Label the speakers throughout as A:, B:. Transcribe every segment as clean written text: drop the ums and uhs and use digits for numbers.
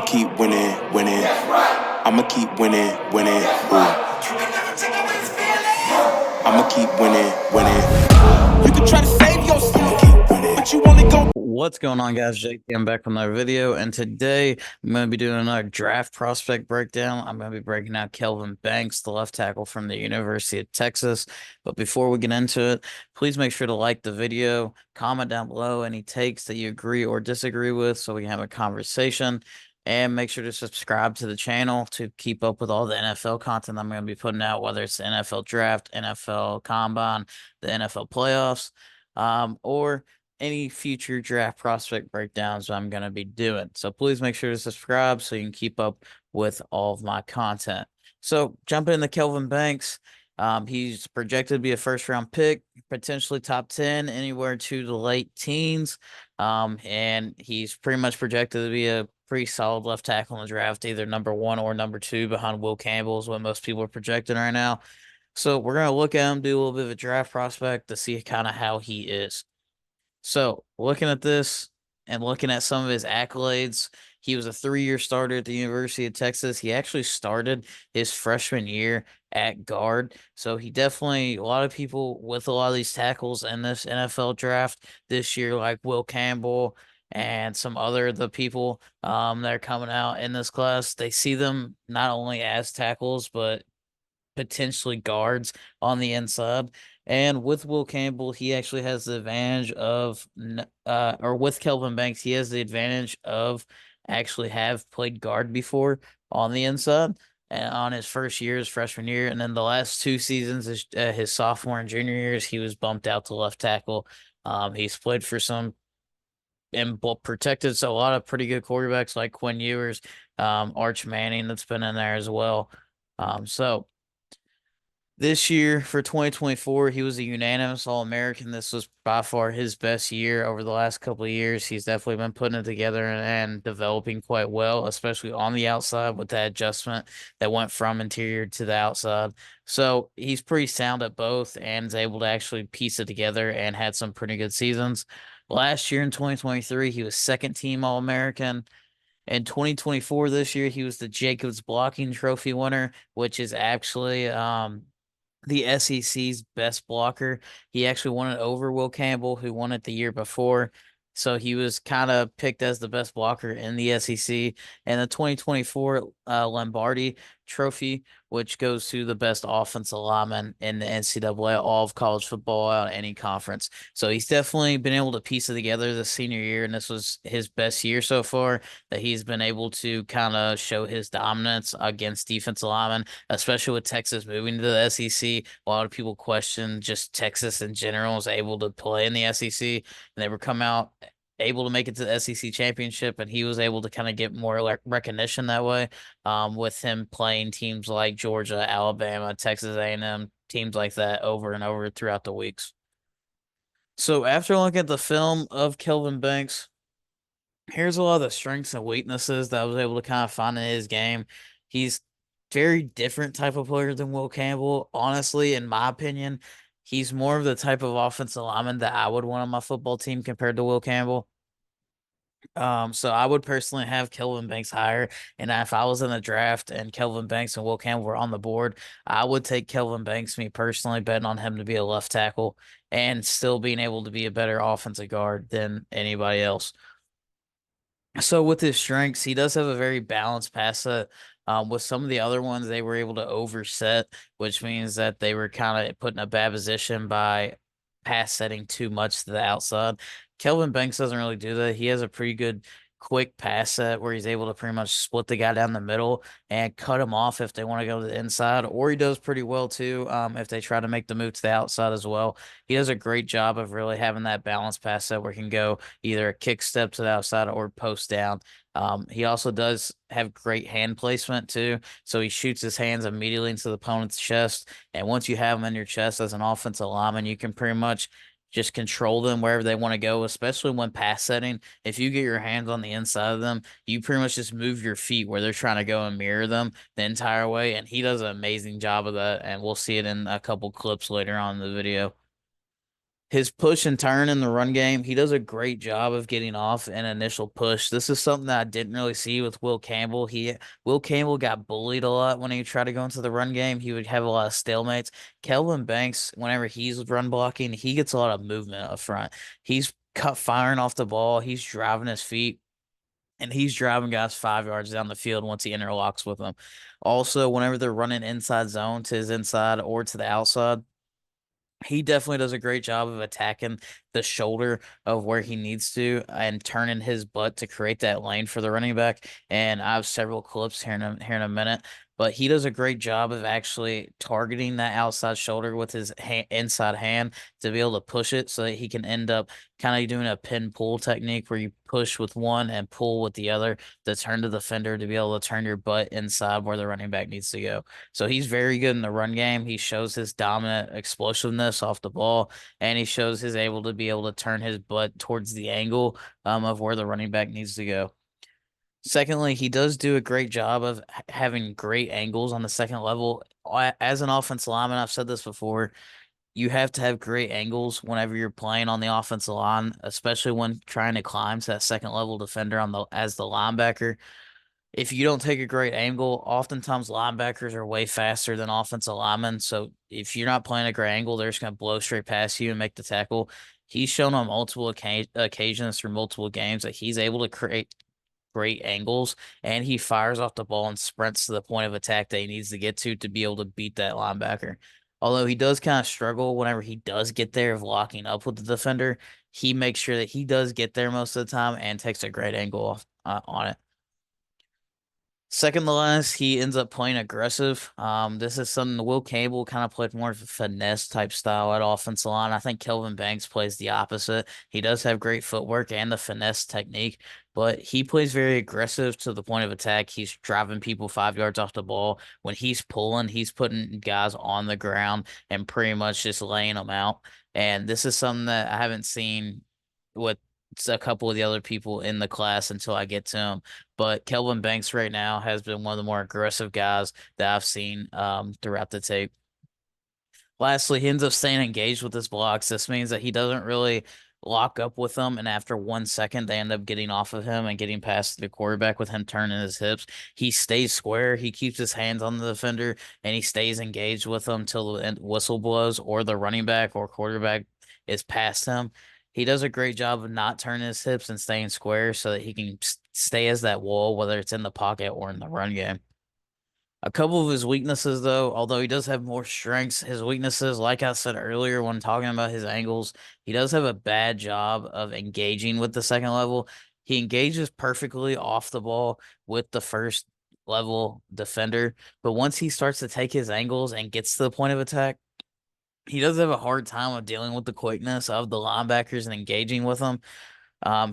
A: keep winning, winning. I'ma keep winning, winning. Ooh. I'ma keep winning, winning. You can try to save yourself, keep winning, but you only go.
B: What's going on, guys? Jake, I'm back with another video, and today I'm going to be doing another draft prospect breakdown. I'm going to be breaking out Kelvin Banks, the left tackle from the University of Texas. But before we get into it, please make sure to like the video, comment down below any takes that you agree or disagree with so we can have a conversation, and make sure to subscribe to the channel to keep up with all the NFL content I'm going to be putting out, whether it's the NFL draft, NFL combine, the NFL playoffs, or any future draft prospect breakdowns I'm going to be doing. So please make sure to subscribe so you can keep up with all of my content. So jumping into Kelvin Banks, he's projected to be a first-round pick, potentially top 10, anywhere to the late teens. And he's pretty much projected to be a pretty solid left tackle in the draft, either number 1 or number 2 behind Will Campbell is what most people are projecting right now. So we're going to look at him, do a little bit of a draft prospect to see kind of how he is. So, looking at this and looking at some of his accolades, he was a 3-year starter at the University of Texas. He actually started his freshman year at guard. So, he definitely, a lot of people with a lot of these tackles in this NFL draft this year, like Will Campbell and some other of the people that are coming out in this class, they see them not only as tackles, but potentially guards on the inside. And with Will Campbell, he actually has the advantage of, or with Kelvin Banks, he has the advantage of actually have played guard before on the inside and on his first year, his freshman year. And then the last 2 seasons, his sophomore and junior years, he was bumped out to left tackle. He's played for some and protected, so a lot of pretty good quarterbacks like Quinn Ewers, Arch Manning that's been in there as well. So this year for 2024, he was a unanimous All-American. This was by far his best year over the last couple of years. He's definitely been putting it together and developing quite well, especially on the outside with that adjustment that went from interior to the outside. So he's pretty sound at both and is able to actually piece it together and had some pretty good seasons. Last year in 2023, he was second team All-American. In 2024, this year, he was the Jacobs Blocking Trophy winner, which is actually the SEC's best blocker. He actually won it over Will Campbell, who won it the year before. So he was kind of picked as the best blocker in the SEC. And the 2024 Lombardi Trophy, which goes to the best offensive lineman in the NCAA, all of college football out of any conference. So he's definitely been able to piece it together this senior year, and this was his best year so far that he's been able to kind of show his dominance against defensive linemen, especially with Texas moving to the SEC. A lot of people question just Texas in general is able to play in the SEC, and they were come out able to make it to the SEC championship, and he was able to kind of get more recognition that way, with him playing teams like Georgia, Alabama, Texas A&M, teams like that over and over throughout the weeks. So after looking at the film of Kelvin Banks, here's a lot of the strengths and weaknesses that I was able to kind of find in his game. He's very different type of player than Will Campbell. Honestly, in my opinion, he's more of the type of offensive lineman that I would want on my football team compared to Will Campbell. So I would personally have Kelvin Banks higher. And if I was in the draft and Kelvin Banks and Will Campbell were on the board, I would take Kelvin Banks, me personally, betting on him to be a left tackle and still being able to be a better offensive guard than anybody else. So with his strengths, he does have a very balanced pass set. With some of the other ones, they were able to overset, which means that they were kind of put in a bad position by pass setting too much to the outside. Kelvin Banks doesn't really do that. He has a pretty good quick pass set where he's able to pretty much split the guy down the middle and cut him off if they want to go to the inside, or he does pretty well too, if they try to make the move to the outside as well. He does a great job of really having that balanced pass set where he can go either a kick step to the outside or post down. He also does have great hand placement too. So he shoots his hands immediately into the opponent's chest. And once you have him in your chest as an offensive lineman, you can pretty much just control them wherever they want to go, especially when pass setting. If you get your hands on the inside of them, you pretty much just move your feet where they're trying to go and mirror them the entire way. And he does an amazing job of that. And we'll see it in a couple clips later on in the video. His push and turn in the run game, he does a great job of getting off an initial push. This is something that I didn't really see with Will Campbell. Will Campbell got bullied a lot when he tried to go into the run game. He would have a lot of stalemates. Kelvin Banks, whenever he's run blocking, he gets a lot of movement up front. He's cut firing off the ball. He's driving his feet. And he's driving guys 5 yards down the field once he interlocks with them. Also, whenever they're running inside zone to his inside or to the outside, he definitely does a great job of attacking the shoulder of where he needs to and turning his butt to create that lane for the running back. And I have several clips here in a minute, but he does a great job of actually targeting that outside shoulder with his inside hand to be able to push it so that he can end up kind of doing a pin pull technique where you push with one and pull with the other to turn the defender to be able to turn your butt inside where the running back needs to go. So he's very good in the run game. He shows his dominant explosiveness off the ball, and he shows his able to be able to turn his butt towards the angle of where the running back needs to go. Secondly, he does do a great job of having great angles on the second level. As an offensive lineman, I've said this before, you have to have great angles whenever you're playing on the offensive line, especially when trying to climb to that second level defender on the as the linebacker. If you don't take a great angle, oftentimes linebackers are way faster than offensive linemen. So if you're not playing a great angle, they're just going to blow straight past you and make the tackle. He's shown on multiple occasions through multiple games that he's able to create great angles, and he fires off the ball and sprints to the point of attack that he needs to get to be able to beat that linebacker. Although he does kind of struggle whenever he does get there of locking up with the defender, he makes sure that he does get there most of the time and takes a great angle on it. Second to last, he ends up playing aggressive. This is something Will Campbell kind of played more of a finesse type style at offensive line. I think Kelvin Banks plays the opposite. He does have great footwork and the finesse technique, but he plays very aggressive to the point of attack. He's driving people 5 yards off the ball. When he's pulling, he's putting guys on the ground and pretty much just laying them out. And this is something that I haven't seen with a couple of the other people in the class until I get to him. But Kelvin Banks right now has been one of the more aggressive guys that I've seen throughout the tape. Lastly, he ends up staying engaged with his blocks. This means that he doesn't really lock up with them, and after 1 second, they end up getting off of him and getting past the quarterback with him turning his hips. He stays square. He keeps his hands on the defender, and he stays engaged with them till the whistle blows or the running back or quarterback is past him. He does a great job of not turning his hips and staying square so that he can stay as that wall, whether it's in the pocket or in the run game. A couple of his weaknesses, though, although he does have more strengths, his weaknesses, like I said earlier when talking about his angles, he does have a bad job of engaging with the second level. He engages perfectly off the ball with the first level defender, but once he starts to take his angles and gets to the point of attack, he does have a hard time of dealing with the quickness of the linebackers and engaging with them.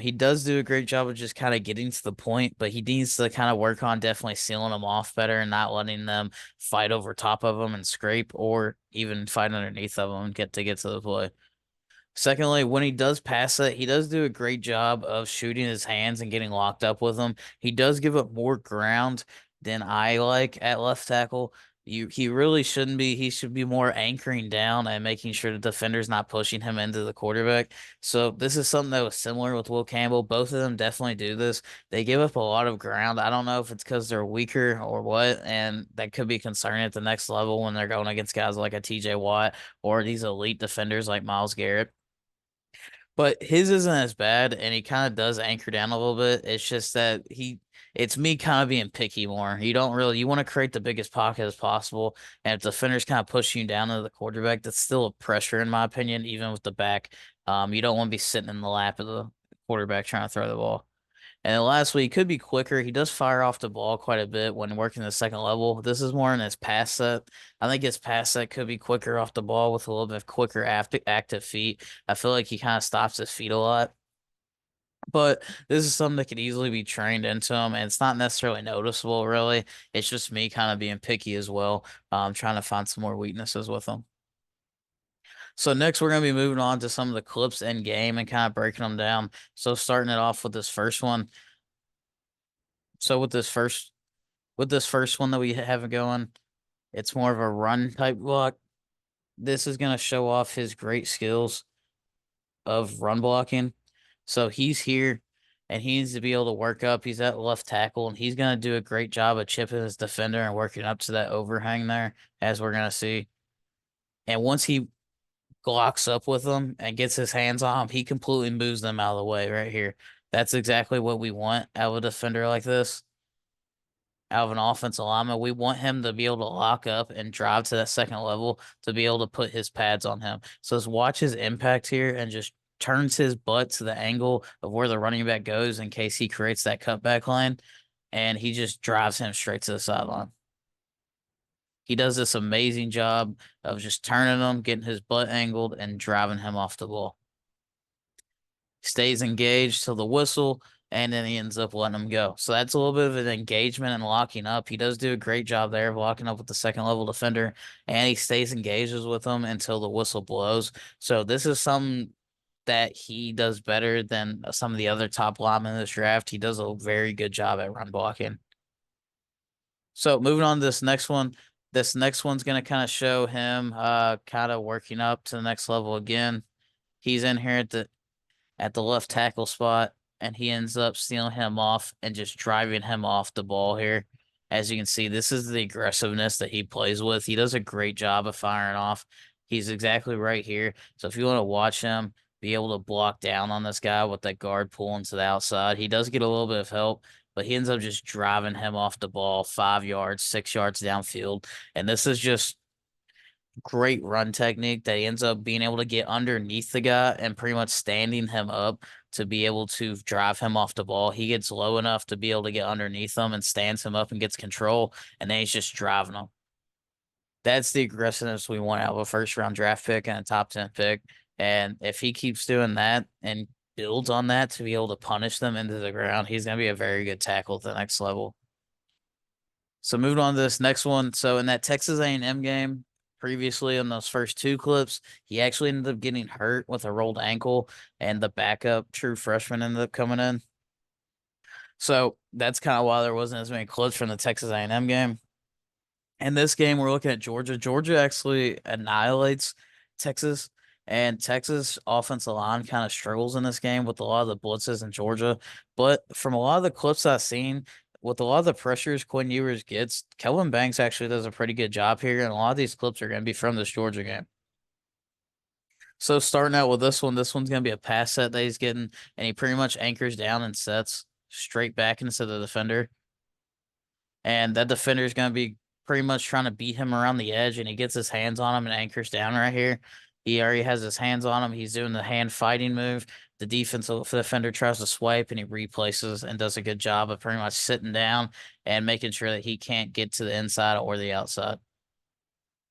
B: He does do a great job of just kind of getting to the point, but he needs to kind of work on definitely sealing them off better and not letting them fight over top of them and scrape or even fight underneath of them and get to the play. Secondly, when he does pass it, he does do a great job of shooting his hands and getting locked up with them. He does give up more ground than I like at left tackle. He really shouldn't be. He should be more anchoring down and making sure the defender's not pushing him into the quarterback. So this is something that was similar with Will Campbell. Both of them definitely do this. They give up a lot of ground. I don't know if it's because they're weaker or what, and that could be concerning at the next level when they're going against guys like a TJ Watt or these elite defenders like Myles Garrett. But his isn't as bad, and he kind of does anchor down a little bit. It's just that it's me kind of being picky more. You want to create the biggest pocket as possible, and if the defender's kind of pushing you down to the quarterback, that's still a pressure in my opinion, even with the back. You don't want to be sitting in the lap of the quarterback trying to throw the ball. And then lastly, he could be quicker. He does fire off the ball quite a bit when working the second level. This is more in his pass set. I think his pass set could be quicker off the ball with a little bit quicker active feet. I feel like he kind of stops his feet a lot. But this is something that could easily be trained into him, and it's not necessarily noticeable, really. It's just me kind of being picky as well, trying to find some more weaknesses with him. So next, we're going to be moving on to some of the clips in game and kind of breaking them down. So starting it off with this first one. So with this first one that we have going, it's more of a run type block. This is going to show off his great skills of run blocking. So he's here and he needs to be able to work up. He's at left tackle and he's going to do a great job of chipping his defender and working up to that overhang there, as we're going to see. And once he locks up with them and gets his hands on them, he completely moves them out of the way right here. That's exactly what we want out of a defender like this, out of an offensive lineman. We want him to be able to lock up and drive to that second level to be able to put his pads on him. So let's watch his impact here and just turns his butt to the angle of where the running back goes in case he creates that cutback line, and he just drives him straight to the sideline. He does this amazing job of just turning him, getting his butt angled, and driving him off the ball. Stays engaged till the whistle, and then he ends up letting him go. So that's a little bit of an engagement and locking up. He does do a great job there of locking up with the second level defender, and he stays engaged with him until the whistle blows. So this is something that he does better than some of the other top linemen in this draft. He does a very good job at run blocking. So moving on to this next one. This next one's going to kind of show him kind of working up to the next level again. He's in here at the left tackle spot, and he ends up stealing him off and just driving him off the ball here. As you can see, this is the aggressiveness that he plays with. He does a great job of firing off. He's exactly right here. So if you want to watch him be able to block down on this guy with that guard pulling to the outside, he does get a little bit of help, but he ends up just driving him off the ball 5 yards, 6 yards downfield. And this is just great run technique that he ends up being able to get underneath the guy and pretty much standing him up to be able to drive him off the ball. He gets low enough to be able to get underneath him and stands him up and gets control, and then he's just driving him. That's the aggressiveness we want out of a first round draft pick and a top 10 pick. And if he keeps doing that and builds on that to be able to punish them into the ground, he's going to be a very good tackle at the next level. So moving on to this next one. So in that Texas A&M game, previously in those first 2 clips, he actually ended up getting hurt with a rolled ankle, and the backup true freshman ended up coming in. So that's kind of why there wasn't as many clips from the Texas A&M game. In this game, we're looking at Georgia. Georgia actually annihilates Texas, and Texas offensive line kind of struggles in this game with a lot of the blitzes in Georgia. But from a lot of the clips I've seen, with a lot of the pressures Quinn Ewers gets, Kelvin Banks actually does a pretty good job here, and a lot of these clips are going to be from this Georgia game. So starting out with this one's going to be a pass set that he's getting, and he pretty much anchors down and sets straight back into the defender. And that defender is going to be pretty much trying to beat him around the edge, and he gets his hands on him and anchors down right here. He already has his hands on him. He's doing the hand fighting move. The defensive defender tries to swipe, and he replaces and does a good job of pretty much sitting down and making sure that he can't get to the inside or the outside.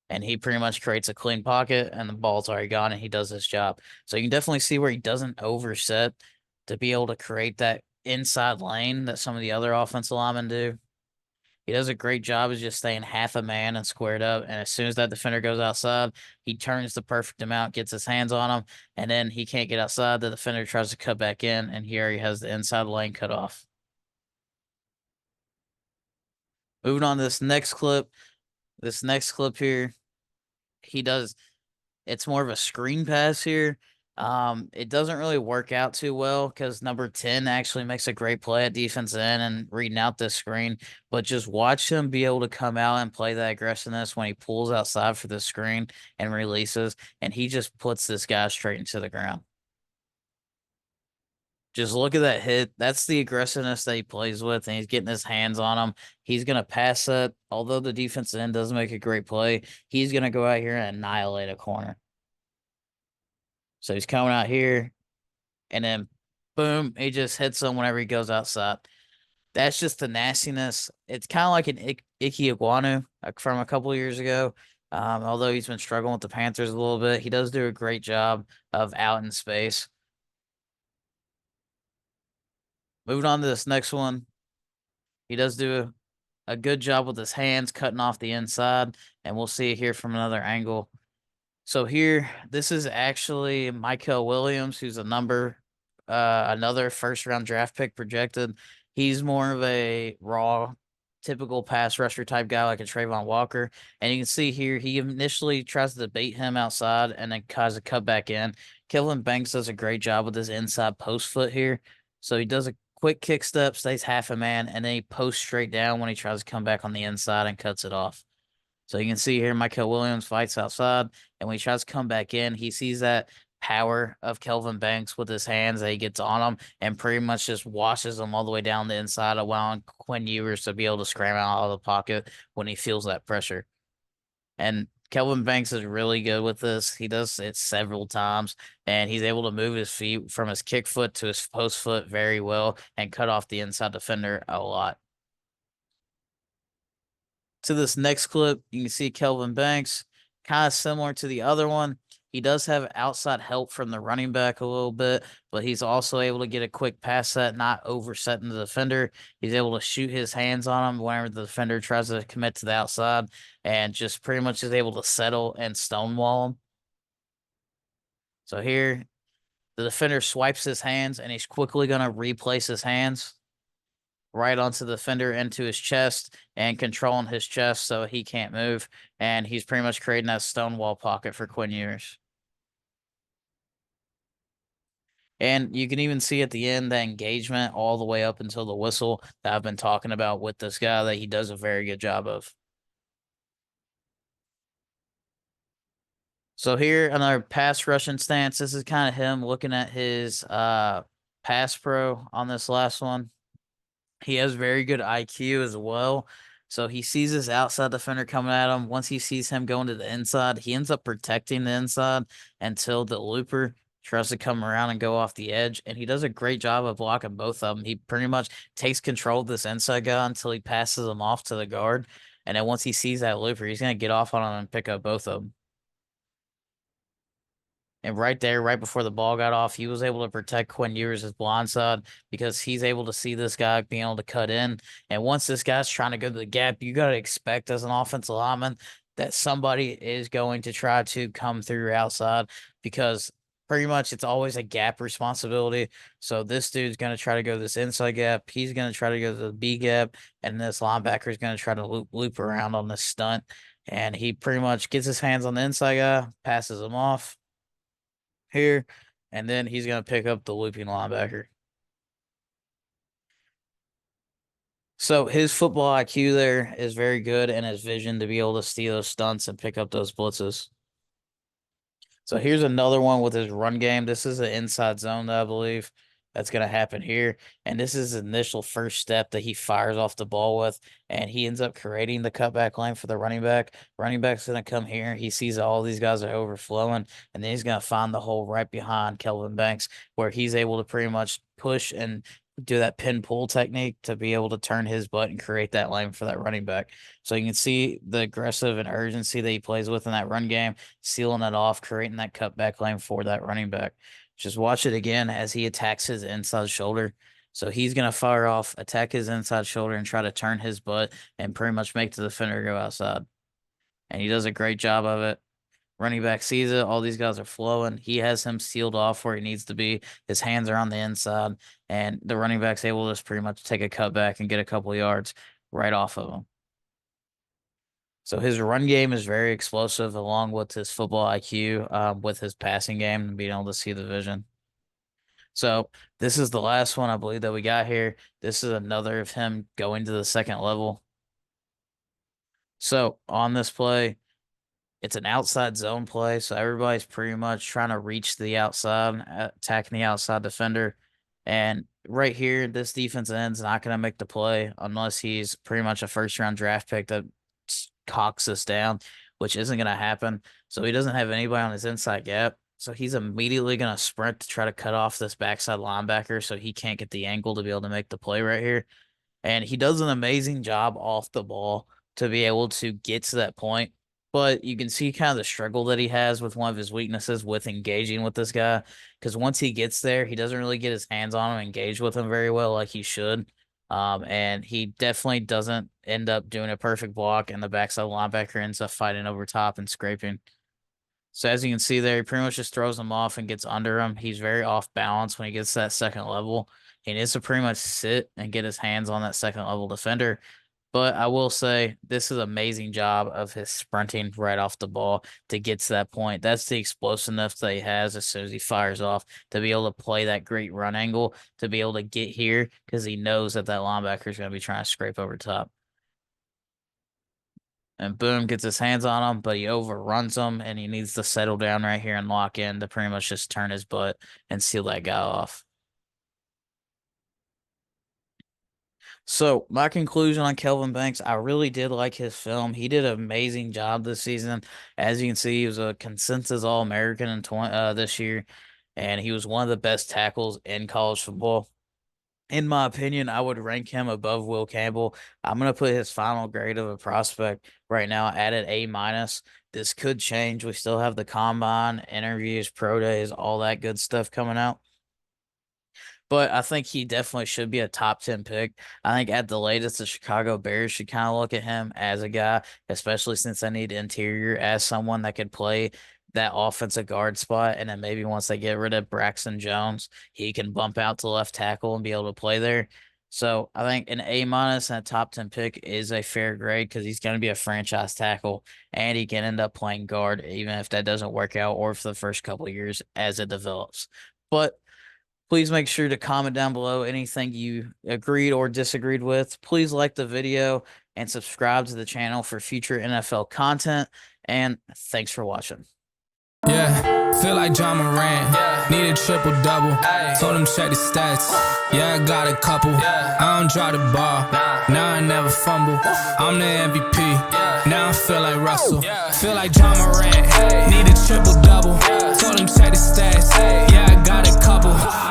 B: And he pretty much creates a clean pocket, and the ball's already gone, and he does his job. So you can definitely see where he doesn't overset to be able to create that inside lane that some of the other offensive linemen do. He does a great job of just staying half a man and squared up. And as soon as that defender goes outside, he turns the perfect amount, gets his hands on him, and then he can't get outside. The defender tries to cut back in, and here he has the inside lane cut off. Moving on to this next clip. This next clip here, he does, it's more of a screen pass here. It doesn't really work out too well because number 10 actually makes a great play at defense end and reading out this screen. But just watch him be able to come out and play that aggressiveness when he pulls outside for the screen and releases, and he just puts this guy straight into the ground. Just look at that hit. That's the aggressiveness that he plays with, and he's getting his hands on him. He's going to pass it. Although the defensive end doesn't make a great play, he's going to go out here and annihilate a corner. So he's coming out here, and then boom, he just hits him whenever he goes outside. That's just the nastiness. It's kind of like an Icky Iguanu from a couple of years ago. Although he's been struggling with the Panthers a little bit, he does do a great job of out in space. Moving on to this next one. He does do a good job with his hands cutting off the inside, and we'll see it here from another angle. So here, this is actually Michael Williams, who's another first round draft pick projected. He's more of a raw typical pass rusher type guy like a Trayvon Walker. And you can see here, he initially tries to bait him outside and then tries to cut back in. Kelvin Banks does a great job with his inside post foot here. So he does a quick kick step, stays half a man, and then he posts straight down when he tries to come back on the inside and cuts it off. So you can see here, Michael Williams fights outside, and when he tries to come back in, he sees that power of Kelvin Banks with his hands that he gets on him and pretty much just washes him all the way down the inside, allowing Quinn Ewers to be able to scram out of the pocket when he feels that pressure. And Kelvin Banks is really good with this. He does it several times, and he's able to move his feet from his kick foot to his post foot very well and cut off the inside defender a lot. To this next clip, you can see Kelvin Banks, kind of similar to the other one. He does have outside help from the running back a little bit, but he's also able to get a quick pass set, not oversetting the defender. He's able to shoot his hands on him whenever the defender tries to commit to the outside and just pretty much is able to settle and stonewall him. So here, the defender swipes his hands and he's quickly going to replace his hands right onto the defender into his chest and controlling his chest so he can't move. And he's pretty much creating that stonewall pocket for Quinn Ewers. And you can even see at the end that engagement all the way up until the whistle that I've been talking about with this guy that he does a very good job of. So here, another pass rushing stance. This is kind of him looking at his pass pro on this last one. He has very good IQ as well. So he sees this outside defender coming at him. Once he sees him going to the inside, he ends up protecting the inside until the looper tries to come around and go off the edge. And he does a great job of blocking both of them. He pretty much takes control of this inside guy until he passes him off to the guard. And then once he sees that looper, he's going to get off on him and pick up both of them. And right there, right before the ball got off, he was able to protect Quinn Ewers' blind side because he's able to see this guy being able to cut in. And once this guy's trying to go to the gap, you got to expect as an offensive lineman that somebody is going to try to come through outside because pretty much it's always a gap responsibility. So this dude's going to try to go this inside gap. He's going to try to go to the B gap. And this linebacker is going to try to loop around on this stunt. And he pretty much gets his hands on the inside guy, passes him off here, and then he's going to pick up the looping linebacker. So his football IQ there is very good and his vision to be able to steal those stunts and pick up those blitzes. So here's another one with his run game. This is an inside zone that I believe that's going to happen here. And this is his initial first step that he fires off the ball with. And he ends up creating the cutback lane for the running back. Running back's going to come here. He sees all these guys are overflowing. And then he's going to find the hole right behind Kelvin Banks where he's able to pretty much push and do that pin pull technique to be able to turn his butt and create that lane for that running back. So you can see the aggressive and urgency that he plays with in that run game, sealing it off, creating that cutback lane for that running back. Just watch it again as he attacks his inside shoulder. So he's going to fire off, attack his inside shoulder, and try to turn his butt and pretty much make the defender go outside. And he does a great job of it. Running back sees it. All these guys are flowing. He has him sealed off where he needs to be. His hands are on the inside, and the running back's able to just pretty much take a cutback and get a couple of yards right off of him. So his run game is very explosive, along with his football IQ, with his passing game and being able to see the vision. So this is the last one I believe that we got here. This is another of him going to the second level. So on this play, it's an outside zone play, so everybody's pretty much trying to reach the outside, attacking the outside defender. And right here, this defense end's not going to make the play unless he's pretty much a first-round draft pick that cocks us down, which isn't going to happen. So he doesn't have anybody on his inside gap. So he's immediately going to sprint to try to cut off this backside linebacker so he can't get the angle to be able to make the play right here. And he does an amazing job off the ball to be able to get to that point. But you can see kind of the struggle that he has with one of his weaknesses with engaging with this guy. Because once he gets there, he doesn't really get his hands on him, engage with him very well like he should. And he definitely doesn't end up doing a perfect block, and the backside linebacker ends up fighting over top and scraping. So as you can see there, he pretty much just throws him off and gets under him. He's very off balance when he gets to that second level. He needs to pretty much sit and get his hands on that second level defender. But I will say this is an amazing job of his sprinting right off the ball to get to that point. That's the explosiveness that he has as soon as he fires off to be able to play that great run angle, to be able to get here because he knows that that linebacker is going to be trying to scrape over top. And boom, gets his hands on him, but he overruns him and he needs to settle down right here and lock in to pretty much just turn his butt and seal that guy off. So my conclusion on Kelvin Banks, I really did like his film. He did an amazing job this season. As you can see, he was a consensus All-American in this year, and he was one of the best tackles in college football. In my opinion, I would rank him above Will Campbell. I'm gonna put his final grade of a prospect right now at an A minus. This could change. We still have the combine, interviews, pro days, all that good stuff coming out. But I think he definitely should be a top 10 pick. I think at the latest, the Chicago Bears should kind of look at him as a guy, especially since they need interior as someone that could play that offensive guard spot. And then maybe once they get rid of Braxton Jones, he can bump out to left tackle and be able to play there. So I think an A minus and a top 10 pick is a fair grade because he's going to be a franchise tackle and he can end up playing guard even if that doesn't work out or for the first couple of years as it develops. But please make sure to comment down below anything you agreed or disagreed with. Please like the video and subscribe to the channel for future NFL content. And thanks for watching.
C: Yeah, feel like John Morant. Need a triple double. Told him check the stats. Yeah, I got a couple. I don't drop the ball. Now I never fumble. I'm the MVP. Now I feel like Russell. Feel like John Morant. Need a triple double. Told him check the stats. Yeah, I got a couple.